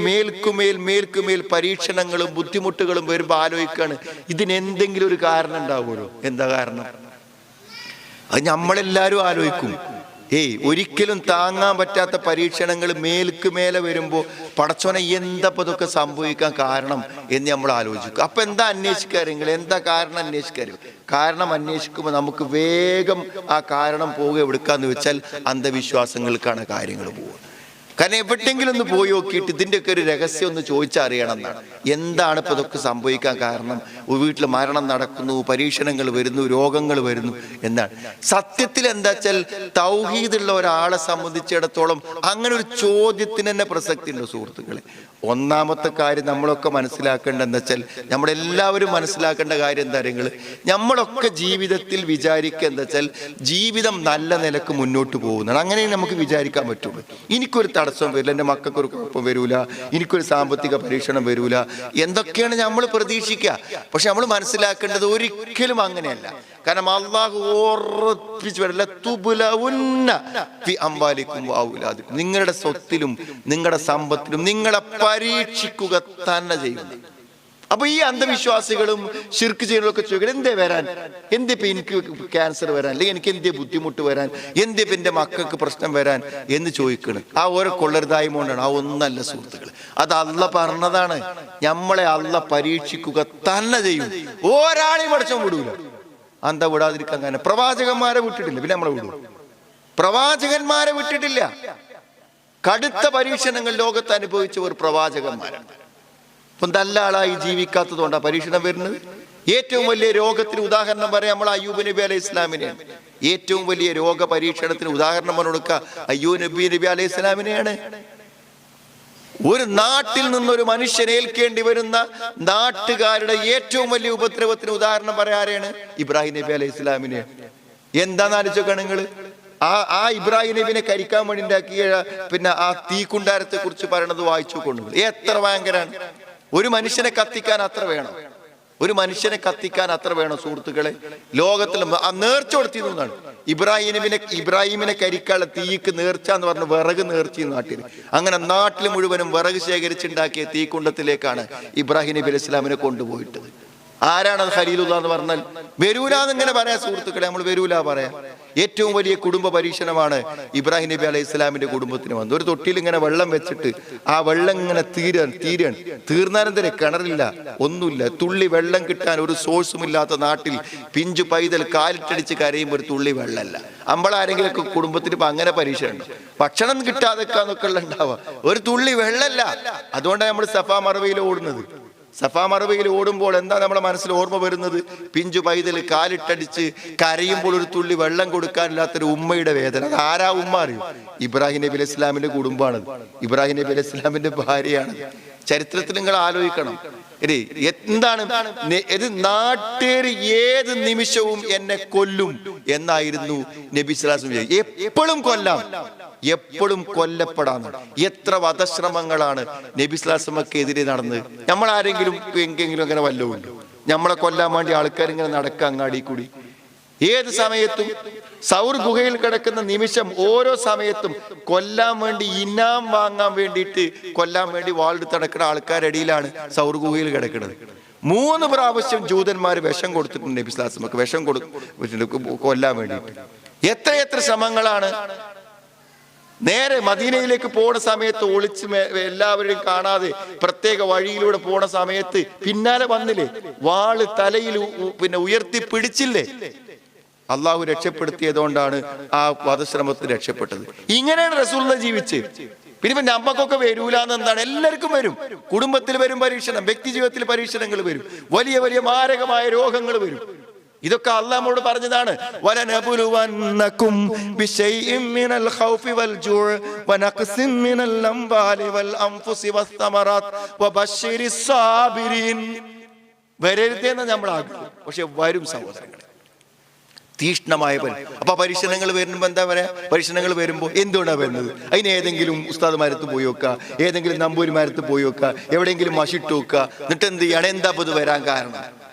മേൽക്കുമേൽ പരീക്ഷണങ്ങളും ബുദ്ധിമുട്ടുകളും വരുമ്പോൾ ആലോചിക്കാണ്, ഇതിനെന്തെങ്കിലും ഒരു കാരണം ഉണ്ടാവുമല്ലോ. എന്താ കാരണം? അത് നമ്മളെല്ലാവരും ആലോചിക്കും. ഒരിക്കലും താങ്ങാൻ പറ്റാത്ത പരീക്ഷണങ്ങൾ മേലെ വരുമ്പോൾ പടച്ചോനെ എന്താ ഇതൊക്കെ സംഭവിക്കാൻ കാരണം എന്ന് നമ്മൾ ആലോചിക്കും. അപ്പൊ എന്താ അന്വേഷിക്കാറ്? നിങ്ങൾ എന്താ കാരണം അന്വേഷിക്കാറ്? കാരണം അന്വേഷിക്കുമ്പോൾ നമുക്ക് വേഗം ആ കാരണം പോവുക എവിടുക്കാന്ന് വെച്ചാൽ അന്ധവിശ്വാസങ്ങൾക്കാണ് കാര്യങ്ങൾ പോകുന്നത്. കാരണം എവിടെയെങ്കിലും ഒന്ന് പോയി നോക്കിയിട്ട് ഇതിൻ്റെയൊക്കെ ഒരു രഹസ്യം ഒന്ന് ചോദിച്ചറിയണം എന്നാണ്. എന്താണ് ഇപ്പോൾ ഇതൊക്കെ സംഭവിക്കാൻ കാരണം? വീട്ടിൽ മരണം നടക്കുന്നു, പരീക്ഷണങ്ങൾ വരുന്നു, രോഗങ്ങൾ വരുന്നു എന്നാണ്. സത്യത്തിൽ എന്താ വെച്ചാൽ തൗഹീദുള്ള ഒരാളെ സംബന്ധിച്ചിടത്തോളം അങ്ങനെ ഒരു ചോദ്യത്തിന് തന്നെ പ്രസക്തി ഉണ്ട് സുഹൃത്തുക്കളെ. ഒന്നാമത്തെ കാര്യം നമ്മളൊക്കെ മനസ്സിലാക്കേണ്ട എന്താ വെച്ചാൽ, നമ്മളെല്ലാവരും മനസ്സിലാക്കേണ്ട കാര്യം എന്താ പറയുക, നമ്മളൊക്കെ ജീവിതത്തിൽ വിചാരിക്കുക എന്താ വെച്ചാൽ ജീവിതം നല്ല നിലക്ക് മുന്നോട്ട് പോകുന്നതാണ്. അങ്ങനെ നമുക്ക് വിചാരിക്കാൻ പറ്റുള്ളൂ. എനിക്കൊരു തടസ്സം വരില്ല, എൻ്റെ മക്കൾക്കൊരു കുഴപ്പം വരൂല, എനിക്കൊരു സാമ്പത്തിക പരീക്ഷണം വരൂല, എന്തൊക്കെയാണ് നമ്മൾ പ്രതീക്ഷിക്കുക. പക്ഷെ നമ്മൾ മനസ്സിലാക്കേണ്ടത് ഒരിക്കലും അങ്ങനെയല്ല. കാരണം അള്ളാഹു ഓർപ്പിച്ചു വരില്ല, നിങ്ങളുടെ സ്വത്തിലും നിങ്ങളുടെ സമ്പത്തിലും നിങ്ങളെ പരീക്ഷിക്കുക തന്നെ ചെയ്യുന്നു. അപ്പൊ ഈ അന്ധവിശ്വാസികളും ശിർക്ക് ചെയ്യുന്നതൊക്കെ ചോദിക്കണം, എന്തേ വരാൻ, എന്തിപ്പോ എനിക്ക് ക്യാൻസർ വരാൻ, അല്ലെങ്കിൽ എനിക്ക് എന്തേ ബുദ്ധിമുട്ട് വരാൻ, എന്തിപ്പോ എൻ്റെ മക്കൾക്ക് പ്രശ്നം വരാൻ എന്ന് ചോദിക്കണം. ആ ഓരോ കൊള്ളരുതായ്മ കൊണ്ടാണ്. ആ ഒന്നല്ല സുഹൃത്തുക്കൾ, അത് അള്ള പറഞ്ഞതാണ്. നമ്മളെ അള്ള പരീക്ഷിക്കുക തന്നെ ചെയ്യും. ഒരാളെയും പഠിച്ചോ വിടൂല. എന്താ വിടാതിരിക്കാൻ കാരണം? പ്രവാചകന്മാരെ വിട്ടിട്ടില്ല, പിന്നെ നമ്മളെ വിടൂ? പ്രവാചകന്മാരെ വിട്ടിട്ടില്ല. കടുത്ത പരീക്ഷണങ്ങൾ ലോകത്ത് അനുഭവിച്ചവർ പ്രവാചകന്മാരാണ്. ഇപ്പം നല്ല ആളായി ജീവിക്കാത്തത് കൊണ്ടാണ് പരീക്ഷണം വരുന്നത്. ഏറ്റവും വലിയ രോഗത്തിന് ഉദാഹരണം പറയാം നമ്മൾ അയ്യൂബ് നബി അലൈഹി ഇസ്ലാമിനെയാണ്. ഏറ്റവും വലിയ രോഗ പരീക്ഷണത്തിന് ഉദാഹരണം കൊടുക്കുക അയ്യൂബ് നബി അലൈഹി ഇസ്ലാമിനെയാണ്. ഒരു നാട്ടിൽ നിന്നൊരു മനുഷ്യൻ ഏൽക്കേണ്ടി വരുന്ന നാട്ടുകാരുടെ ഏറ്റവും വലിയ ഉപദ്രവത്തിന് ഉദാഹരണം പറയാനാണ് ഇബ്രാഹിം നബി അലൈഹി ഇസ്ലാമിനെ. എന്താന്ന് ആലോചിച്ചോക്കാണ് നിങ്ങൾ. ആ ഇബ്രാഹിം നബിനെ കരിക്കാൻ വേണ്ടി ഉണ്ടാക്കിയ പിന്നെ ആ തീക്കുണ്ടാരത്തെ കുറിച്ച് പറയണത് വായിച്ചു കൊണ്ടു. എത്ര ഭയങ്കരാണ്! ഒരു മനുഷ്യനെ കത്തിക്കാൻ അത്ര വേണം, ഒരു മനുഷ്യനെ കത്തിക്കാൻ അത്ര വേണം സുഹൃത്തുക്കളെ. ലോകത്തിൽ നേർച്ച കൊടുത്തിരുന്നതാണ്. ഇബ്രാഹിമിനെ കരിക്കാനുള്ള തീക്ക് നേർച്ച എന്ന് പറഞ്ഞ വിറക് നേർച്ച നാട്ടിൽ. അങ്ങനെ നാട്ടിൽ മുഴുവനും വിറക് ശേഖരിച്ചുണ്ടാക്കിയ തീക്കുണ്ടത്തിലേക്കാണ് ഇബ്രാഹിം നബി അലൈഹി ഇസ്ലാമിനെ കൊണ്ടുപോയിട്ടത്. ആരാണത് ഖലീലുല്ലാ എന്ന് പറഞ്ഞാൽ? വരൂലാന്ന് ഇങ്ങനെ പറയാം സുഹൃത്തുക്കളെ, നമ്മൾ വരൂല പറയാം. ഏറ്റവും വലിയ കുടുംബ പരീക്ഷണമാണ് ഇബ്രാഹിം നബി അലൈഹി ഇസ്ലാമിന്റെ കുടുംബത്തിന് വന്നത്. ഒരു തൊട്ടിയിൽ ഇങ്ങനെ വെള്ളം വെച്ചിട്ട് ആ വെള്ളം ഇങ്ങനെ തീർന്നാനെന്തരെ കിണറില്ല, ഒന്നുമില്ല. തുള്ളി വെള്ളം കിട്ടാൻ ഒരു സോഴ്സും ഇല്ലാത്ത നാട്ടിൽ പിഞ്ചു പൈതൽ കാലിട്ടടിച്ച് കരയുമ്പോൾ ഒരു തുള്ളി വെള്ളമല്ല. അമ്പളാരെങ്കിലൊക്കെ കുടുംബത്തിന് ഇപ്പൊ അങ്ങനെ പരീക്ഷ ഉണ്ട്. ഭക്ഷണം കിട്ടാതെക്കാന്നൊക്കെ ഉള്ള ഉണ്ടാവുക, ഒരു തുള്ളി വെള്ളമല്ല. അതുകൊണ്ടാണ് നമ്മൾ സഫാ മറവയിൽ ഓടുന്നത്. സഫാ മറവയിൽ ഓടുമ്പോൾ എന്താ നമ്മുടെ മനസ്സിൽ ഓർമ്മ വരുന്നത്? പിഞ്ചു പൈതൽ കാലിട്ടടിച്ച് കരയുമ്പോൾ ഒരു തുള്ളി വെള്ളം കൊടുക്കാനില്ലാത്തൊരു ഉമ്മയുടെ വേദന. അത് ആരാ ഉമ്മ അറിയും? ഇബ്രാഹിം നബി അലൈഹി ഇസ്ലാമിന്റെ കുടുംബമാണത്. ഇബ്രാഹിം നബി അലൈഹി ഇസ്ലാമിന്റെ ഭാര്യയാണ്. ചരിത്രത്തിൽ നിങ്ങൾ ആലോചിക്കണം. എന്താണ് ഇത്? നാട്ടേര് ഏത് നിമിഷവും എന്നെ കൊല്ലും എന്നായിരുന്നു നബി സ്വല്ലല്ലാഹു അലൈഹി വസല്ലം. എപ്പോഴും കൊല്ലാം, എപ്പോഴും കൊല്ലപ്പെടാന്ന്. എത്ര വധശ്രമങ്ങളാണ് നബി സ്വല്ലല്ലാഹു അലൈഹി വസല്ലമക്കെതിരെ നടന്നത്. നമ്മൾ ആരെങ്കിലും എങ്കിലും അങ്ങനെ വല്ലതും നമ്മളെ കൊല്ലാൻ വേണ്ടി ആൾക്കാർ ഇങ്ങനെ നടക്കുക അങ്ങാടി കൂടി. ഏത് സമയത്തും സൗർ ഗുഹയിൽ കിടക്കുന്ന നിമിഷം ഓരോ സമയത്തും കൊല്ലാൻ വേണ്ടി, ഇനാം വാങ്ങാൻ വേണ്ടിയിട്ട് കൊല്ലാൻ വേണ്ടി വാളെടുത്ത് നടക്കുന്ന ആൾക്കാരുടെ ഇടയിലാണ് സൗർ ഗുഹയിൽ കിടക്കുന്നത്. 3 പ്രാവശ്യം ജൂതന്മാർ വിഷം കൊടുത്തിട്ടുണ്ട് നബി സ്വല്ലല്ലാഹു അലൈഹി വസല്ലമക്ക്, വിഷം കൊടുത്തിട്ടുണ്ട് കൊല്ലാൻ വേണ്ടിയിട്ട്. എത്ര ശ്രമങ്ങളാണ്. നേരെ മദീനയിലേക്ക് പോണ സമയത്ത് ഒളിച്ച് എല്ലാവരെയും കാണാതെ പ്രത്യേക വഴിയിലൂടെ പോണ സമയത്ത് പിന്നാലെ വന്നില്ലേ, വാള് തലയിൽ പിന്നെ ഉയർത്തി പിടിച്ചില്ലേ. അള്ളാഹു രക്ഷപ്പെടുത്തിയതുകൊണ്ടാണ് ആ വധശ്രമത്തിൽ രക്ഷപ്പെട്ടത്. ഇങ്ങനെയാണ് റസൂലുള്ളാഹി ജീവിച്ച്. പിന്നെ നമ്മക്കൊക്കെ വരൂലെന്ന് എന്താണ്? എല്ലാവർക്കും വരും. കുടുംബത്തിൽ വരും പരീക്ഷണം, വ്യക്തി ജീവിതത്തിൽ പരീക്ഷണങ്ങൾ വരും, വലിയ വലിയ മാരകമായ രോഗങ്ങൾ വരും. ഇതൊക്കെ അല്ലാഹ് നമ്മോട് പറഞ്ഞതാണ്. വലനബുലുവന്നകും ബിശൈഇൻ മിനൽ ഖൗഫി വൽ ജൂഅ് വനഖ്സിൻ മിനൽ അംവാലി വൽ അൻഫുസി വസ്സമറാത്ത് വബശ്ശിരിസ് സാബിരീൻ. വരരുതെന്ന് നമ്മൾ ആഗ്രഹിക്കും, പക്ഷെ വരും സഹോദരങ്ങളെ, തീഷ്ണമായ അപ്പൊ പരീക്ഷണങ്ങൾ വരുമ്പോ എന്താ പറയാ? പരീക്ഷണങ്ങൾ വരുമ്പോ എന്തുകൊണ്ടാണ് വരുന്നത്? അതിന് ഏതെങ്കിലും ഉസ്താദ്മാരത്ത് പോയി വെക്കുക, ഏതെങ്കിലും നമ്പൂരിമാരത്ത് പോയി വെക്കുക, എവിടെയെങ്കിലും മഷിട്ട് വെക്കുക. എന്നിട്ട് എന്ത് ചെയ്യണം? എന്താ ഇത് വരാൻ കാരണം?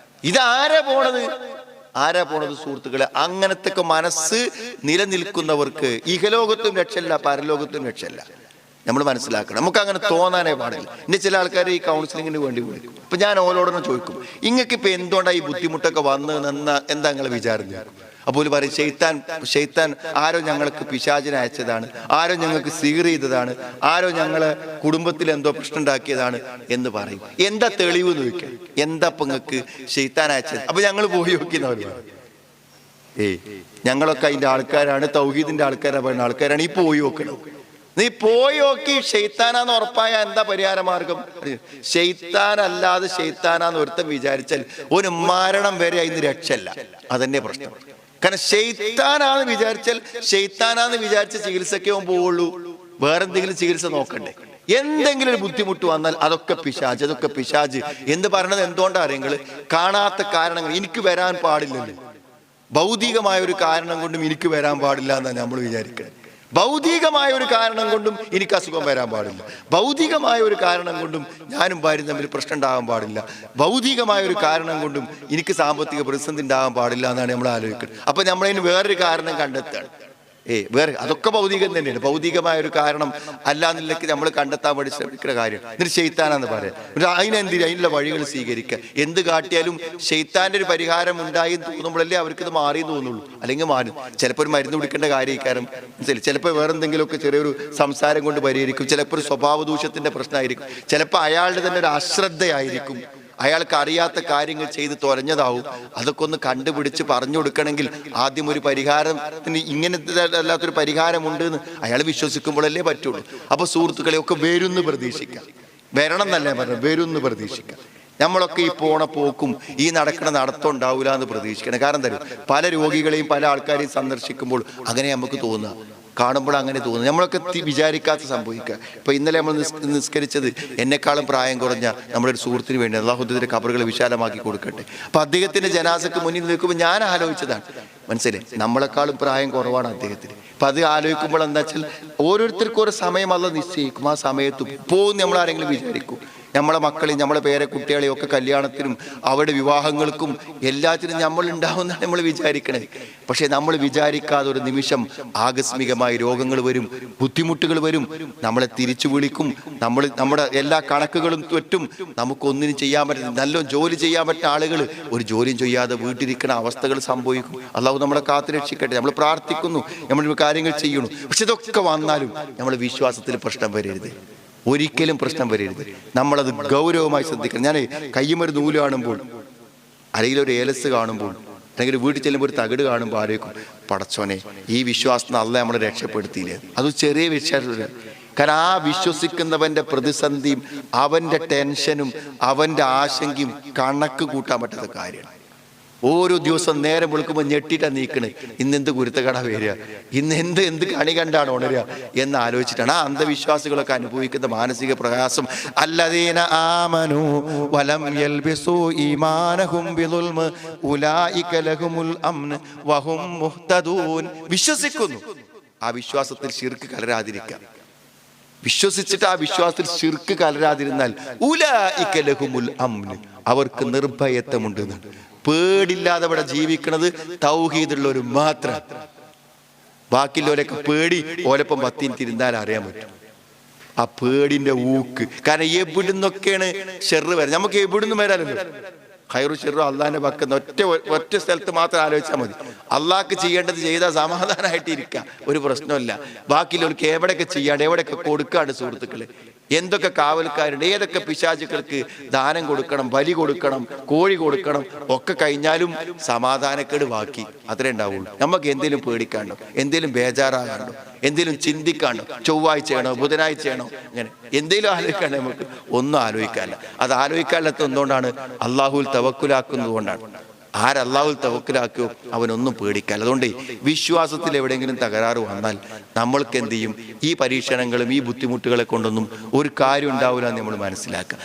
ഇതാരാ പോണത് സുഹൃത്തുക്കളെ? അങ്ങനത്തെ മനസ്സ് നിലനിൽക്കുന്നവർക്ക് ഇഹലോകത്തും രക്ഷയില്ല, പരലോകത്തും രക്ഷയില്ല. നമ്മൾ മനസ്സിലാക്കണം. നമുക്ക് അങ്ങനെ തോന്നാനേ പാടില്ല. ഇനി ചില ആൾക്കാർ ഈ കൗൺസിലിങ്ങിന് വേണ്ടി വിളിക്കും. അപ്പൊ ഞാൻ ഓരോടൊന്നും ചോദിക്കും, ഇങ്ങൾക്ക് ഇപ്പൊ എന്തുകൊണ്ടാണ് ഈ ബുദ്ധിമുട്ടൊക്കെ വന്ന് എന്താ നിങ്ങൾ വിചാരിച്ചു? അപ്പോൾ പറയും, ഷെയ്ത്താൻ ആരോ ഞങ്ങൾക്ക് പിശാചിനെ അയച്ചതാണ്, ആരോ ഞങ്ങൾക്ക് സീർ ചെയ്തതാണ്, ആരോ ഞങ്ങളെ കുടുംബത്തിൽ എന്തോ പ്രശ്നം ഉണ്ടാക്കിയതാണ് എന്ന് പറയും. എന്താ തെളിവ് നോക്കുക? എന്താ ഇപ്പൊ നിങ്ങൾക്ക് ഷെയ്ത്താൻ അയച്ചത്? അപ്പൊ ഞങ്ങൾ പോയി നോക്കിയെന്നവർ പറയും, ഞങ്ങളൊക്കെ അതിന്റെ ആൾക്കാരാണ്, തൗഹീദിന്റെ ആൾക്കാരാണ്, ഈ പോയി നോക്കണം. നീ പോയി നോക്കി ഷെയ്ത്താനാന്ന് ഉറപ്പായ എന്താ പരിഹാര മാർഗം? ഷെയ്ത്താനല്ലാതെ ഷെയ്ത്താനാന്ന് ഒരുത്തം വിചാരിച്ചാൽ ഒരു മരണം വരെ അതിന് രക്ഷല്ല. അതന്നെ പ്രശ്നം. കാരണം ഷെയ്ത്താനാന്ന് വിചാരിച്ച ചികിത്സയ്ക്കേ പോവുള്ളൂ. വേറെന്തെങ്കിലും ചികിത്സ നോക്കണ്ടേ? എന്തെങ്കിലും ഒരു ബുദ്ധിമുട്ട് വന്നാൽ അതൊക്കെ പിശാച് എന്ന് പറയണത് എന്തുകൊണ്ടാണ്? നിങ്ങൾ കാണാത്ത കാരണങ്ങൾ എനിക്ക് വരാൻ പാടില്ലല്ലോ. ഭൗതികമായ ഒരു കാരണം കൊണ്ടും എനിക്ക് വരാൻ പാടില്ല എന്നാണ് നമ്മൾ വിചാരിക്കുന്നത്. ഭൗതികമായ ഒരു കാരണം കൊണ്ടും എനിക്ക് അസുഖം വരാൻ പാടില്ല. ഭൗതികമായ ഒരു കാരണം കൊണ്ടും ഞാനും ഭാര്യയും തമ്മിൽ പ്രശ്നം ഉണ്ടാകാൻ പാടില്ല. ഭൗതികമായ ഒരു കാരണം കൊണ്ടും എനിക്ക് സാമ്പത്തിക പ്രതിസന്ധി ഉണ്ടാകാൻ പാടില്ല എന്നാണ് നമ്മൾ ആലോചിക്കുന്നത്. അപ്പൊ നമ്മളതിന് വേറൊരു കാരണം കണ്ടെത്താണ്. വേറെ അതൊക്കെ ഭൗതികം തന്നെയാണ്. ഭൗതികമായ ഒരു കാരണം അല്ലാന്നില്ലെങ്കിൽ നമ്മൾ കണ്ടെത്താൻ വേണ്ടി ശ്രമിക്കുന്ന കാര്യം എന്നിട്ട് ഷെയ്ത്താനാന്ന് പറയാം. അതിനുള്ള വഴികൾ സ്വീകരിക്കുക. എന്ത് കാട്ടിയാലും ഷെയ്ത്താന്റെ ഒരു പരിഹാരം ഉണ്ടായി തോന്നുമ്പോഴല്ലേ അവർക്കിത് മാറി തോന്നുള്ളൂ. അല്ലെങ്കിൽ മാറും. ചിലപ്പോൾ ഒരു മരുന്ന് കുടിക്കേണ്ട കാര്യക്കാരം, ചിലപ്പോൾ വേറെന്തെങ്കിലുമൊക്കെ ചെറിയൊരു സംസാരം കൊണ്ട് പരിഹരിക്കും. ചിലപ്പോൾ ഒരു സ്വഭാവ ദൂഷ്യത്തിന്റെ പ്രശ്നമായിരിക്കും. ചിലപ്പോൾ അയാളുടെ തന്നെ ഒരു അശ്രദ്ധയായിരിക്കും. അയാൾക്ക് അറിയാത്ത കാര്യങ്ങൾ ചെയ്ത് തുരഞ്ഞതാവും. അതൊക്കെ ഒന്ന് കണ്ടുപിടിച്ച് പറഞ്ഞു കൊടുക്കണമെങ്കിൽ ആദ്യം ഒരു പരിഹാരത്തിന് ഇങ്ങനത്തെ അല്ലാത്തൊരു പരിഹാരമുണ്ട് എന്ന് അയാൾ വിശ്വസിക്കുമ്പോഴല്ലേ പറ്റുള്ളൂ. അപ്പൊ സുഹൃത്തുക്കളെ ഒക്കെ വരുന്ന് പ്രതീക്ഷിക്കാം. വരണം എന്നല്ലേ പറഞ്ഞു, വരുന്ന് പ്രതീക്ഷിക്കാം. നമ്മളൊക്കെ ഈ പോണ പോക്കും ഈ നടക്കണ നടത്തം ഉണ്ടാവില്ല എന്ന് പ്രതീക്ഷിക്കണം. കാരണം തരും പല രോഗികളെയും പല ആൾക്കാരെയും സന്ദർശിക്കുമ്പോൾ അങ്ങനെ നമുക്ക് തോന്നുക, കാണുമ്പോൾ അങ്ങനെ തോന്നുന്നു. നമ്മളൊക്കെ വിചാരിക്കാത്ത സംഭവിക്കുക. ഇപ്പൊ ഇന്നലെ നമ്മൾ നിസ്കരിച്ചത് എന്നെക്കാളും പ്രായം കുറഞ്ഞ നമ്മുടെ ഒരു സുഹൃത്തിന് വേണ്ടി അല്ലാഹുവിന്റെ ഖബറുകൾ വിശാലമാക്കി കൊടുക്കട്ടെ. അപ്പൊ അദ്ദേഹത്തിന്റെ ജനാസക്ക് മുന്നിൽ നിൽക്കുമ്പോൾ ഞാൻ ആലോചിച്ചതാണ്, മനസ്സിലായി, നമ്മളെക്കാളും പ്രായം കുറവാണ് അദ്ദേഹത്തിന്. അപ്പൊ അത് ആലോചിക്കുമ്പോൾ എന്താ വെച്ചാൽ ഓരോരുത്തർക്കും ഓരോ സമയം അല്ല നിശ്ചയിക്കും. ആ സമയത്ത് പോകും നമ്മൾ ആരെങ്കിലും വിചാരിക്കും. നമ്മളെ മക്കളെയും നമ്മളെ പേരെ കുട്ടികളെയും ഒക്കെ കല്യാണത്തിനും അവരുടെ വിവാഹങ്ങൾക്കും എല്ലാത്തിനും നമ്മൾ ഉണ്ടാവുന്നതാണ് നമ്മൾ വിചാരിക്കണേ. പക്ഷെ നമ്മൾ വിചാരിക്കാതെ ഒരു നിമിഷം ആകസ്മികമായി രോഗങ്ങൾ വരും, ബുദ്ധിമുട്ടുകൾ വരും, നമ്മളെ തിരിച്ചു വിളിക്കും. നമ്മുടെ എല്ലാ കണക്കുകളും തെറ്റും. നമുക്കൊന്നിനും ചെയ്യാൻ പറ്റില്ല. നല്ല ജോലി ചെയ്യാൻ പറ്റുന്ന ആളുകൾ ഒരു ജോലിയും ചെയ്യാതെ വീട്ടിലിരിക്കുന്ന അവസ്ഥകൾ സംഭവിക്കും. അല്ലാഹു നമ്മളെ കാത്തു രക്ഷിക്കട്ടെ. നമ്മൾ പ്രാർത്ഥിക്കുന്നു, നമ്മൾ കാര്യങ്ങൾ ചെയ്യുന്നു. പക്ഷെ ഇതൊക്കെ വന്നാലും നമ്മൾ വിശ്വാസത്തിൽ പ്രശ്നം വരരുത്, ഒരിക്കലും പ്രശ്നം വരരുത്. നമ്മളത് ഗൗരവമായി ശ്രദ്ധിക്കണം. ഞാൻ കയ്യുമൊരു നൂല് കാണുമ്പോൾ, അല്ലെങ്കിൽ ഒരു ഏലസ് കാണുമ്പോൾ, അല്ലെങ്കിൽ വീട്ടിൽ ചെല്ലുമ്പോൾ ഒരു തകിട് കാണുമ്പോൾ ആലോചിക്കും, പടച്ചോനെ ഈ വിശ്വാസത്തിന് അള്ളാഹ് നമ്മളെ രക്ഷപ്പെടുത്തിയില്ലേ. അത് ചെറിയ വിശ്വാസം. കാരണം ആ വിശ്വസിക്കുന്നവന്റെ പ്രതിസന്ധിയും അവന്റെ ടെൻഷനും അവന്റെ ആശങ്കയും കണക്ക് കൂട്ടാൻ പറ്റാത്ത കാര്യമാണ്. ഓരോ ദിവസം നേരം വിളിക്കുമ്പോൾ ഞെട്ടിട്ടാ നീക്കണ്. ഇന്നെന്ത് കുരുത്തക്കട വരിക, ഇന്ന് എന്ത് കണി കണ്ടാണ് ഉണരുക എന്ന് ആലോചിച്ചിട്ടാണ് ആ അന്ധവിശ്വാസികളൊക്കെ അനുഭവിക്കുന്ന മാനസിക പ്രയാസം. അല്ലദീന ആമനൂ വലം യൽബിസൂ ഈമാനഹും ബിദുൽമ ഉലൈക ലഹുമുൽ അംൻ വഹും മുഹ്തദൂൻ. വിശ്വസിക്കുന്നു, ആ വിശ്വാസത്തിൽ ശിർക്ക് കലരാതിരിക്കുക. വിശ്വസിച്ചിട്ട് ആ വിശ്വാസത്തിൽ ശിർക്ക് കലരാതിരുന്നാൽ ഉലൈക ലഹുമുൽ അംൻ, അവർക്ക് നിർഭയത്വമുണ്ട്. പേടില്ലാതെ ഇവിടെ ജീവിക്കുന്നത് തൗഹീദുള്ളവർ മാത്രം. ബാക്കിയുള്ളവരൊക്കെ പേടി ഓലപ്പം പത്തിന് തിരുന്നാൽ അറിയാൻ പറ്റും. ആ പേടിന്റെ ഊക്ക്. കാരണം എവിടുന്നൊക്കെയാണ് ഷെറ് വരാൻ, നമുക്ക് എവിടുന്ന് വരാനല്ലോ. ഖൈറു ഷെറു അള്ളാഹിന്റെ പക്കുന്ന ഒറ്റ സ്ഥലത്ത് മാത്രം ആലോചിച്ചാൽ മതി. അള്ളാഹ്ക്ക് ചെയ്യേണ്ടത് ചെയ്താൽ സമാധാനമായിട്ട് ഇരിക്കുക, ഒരു പ്രശ്നമില്ല. ബാക്കിയുള്ളവർക്ക് എവിടെയൊക്കെ ചെയ്യാണ്ട് എവിടെയൊക്കെ കൊടുക്കാണ്ട് സുഹൃത്തുക്കള്. എന്തൊക്കെ കാവൽക്കാരുണ്ട്, ഏതൊക്കെ പിശാചുക്കൾക്ക് ദാനം കൊടുക്കണം, ബലി കൊടുക്കണം, കോഴി കൊടുക്കണം, ഒക്കെ കഴിഞ്ഞാലും സമാധാനക്കേട് ബാക്കി അത്രേ ഉണ്ടാവുള്ളൂ. നമുക്ക് എന്തെങ്കിലും പേടിക്കാണ്ടോ, എന്തെങ്കിലും ബേജാറാകാണ്ടോ, എന്തെങ്കിലും ചിന്തിക്കാണ്ടോ, ചൊവ്വാഴ്ചയാണോ ബുധനാഴ്ചയാണോ, ഇങ്ങനെ എന്തെങ്കിലും ആലോചിക്കാണ്ടോ? നമുക്ക് ഒന്നും ആലോചിക്കാനില്ല. അത് ആലോചിക്കാനില്ലാത്ത എന്തുകൊണ്ടാണ്? അള്ളാഹുൽ തവക്കുലാക്കുന്നത് കൊണ്ടാണ്. ആരല്ലാഹുൽ തവക്കുലാക്കിയോ അവനൊന്നും പേടിക്കാൻ. അതുകൊണ്ട് വിശ്വാസത്തിൽ എവിടെയെങ്കിലും തകരാറ് വന്നാൽ നമ്മൾക്ക് എന്ത് ചെയ്യും? ഈ പരീക്ഷണങ്ങളും ഈ ബുദ്ധിമുട്ടുകളെ കൊണ്ടൊന്നും ഒരു കാര്യം ഉണ്ടാവില്ല എന്ന് നമ്മൾ മനസ്സിലാക്കുക.